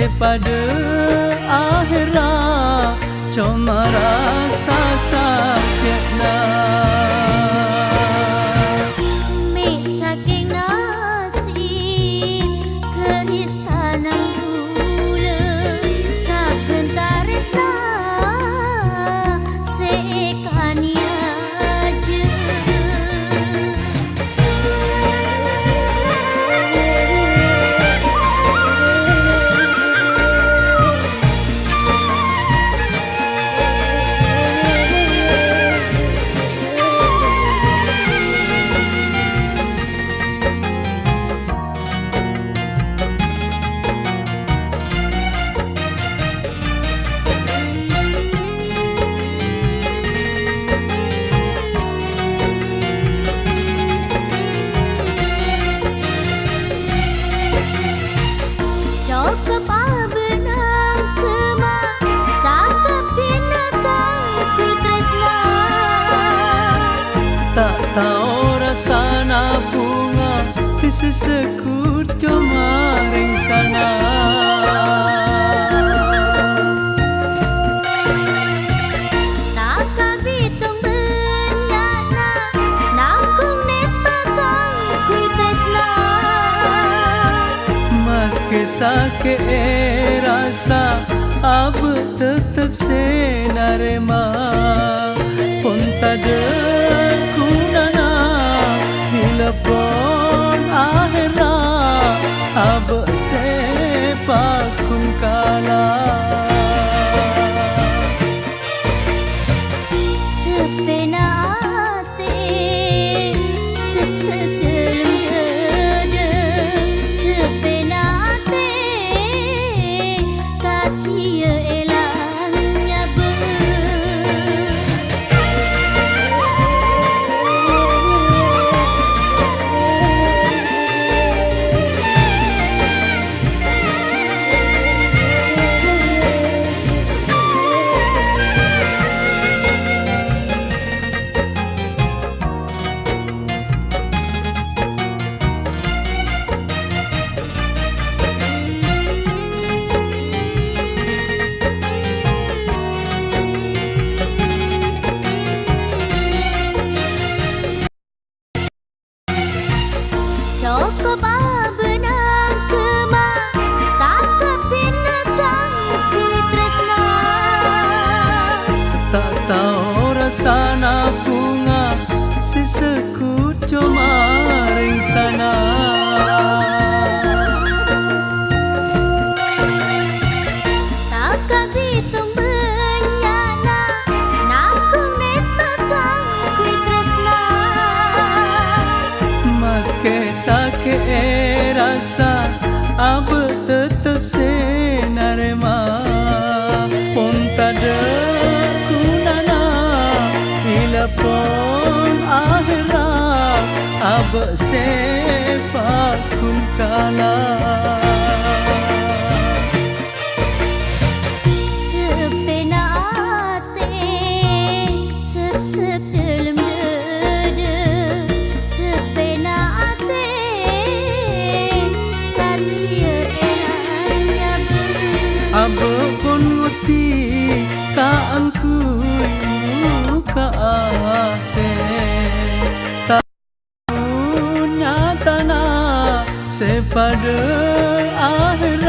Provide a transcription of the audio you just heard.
sepada akhirat cuma rasa sakitnya. Tak tahu rasa na bunga di sesekut cuma ring sana. Tak kabitung benyana nangkung nes pakai kui tresna. Meski sakit rasa abu tetap senarema pun tak ada pun akhirat abak sepakun kalah. Sepena hati sesedalam dada, sepena hati kaki elangnya ber. Cukup benang kema sakit binatang kui tresna. Tak tahu rasa na bunga si sekut cuma ring sana. Tak kabitung benyana nangkung nes pakai kui tresna. Meski sakit rasa abu tetap senarema pun tak ada gunanya bila pun akhirat abu sepakun kalah. Sepena hati sesedalam dada, sepena hati kaki elangnya ber. Abu pun nguti ka angkui muka ate tak punya tanah sepada akhir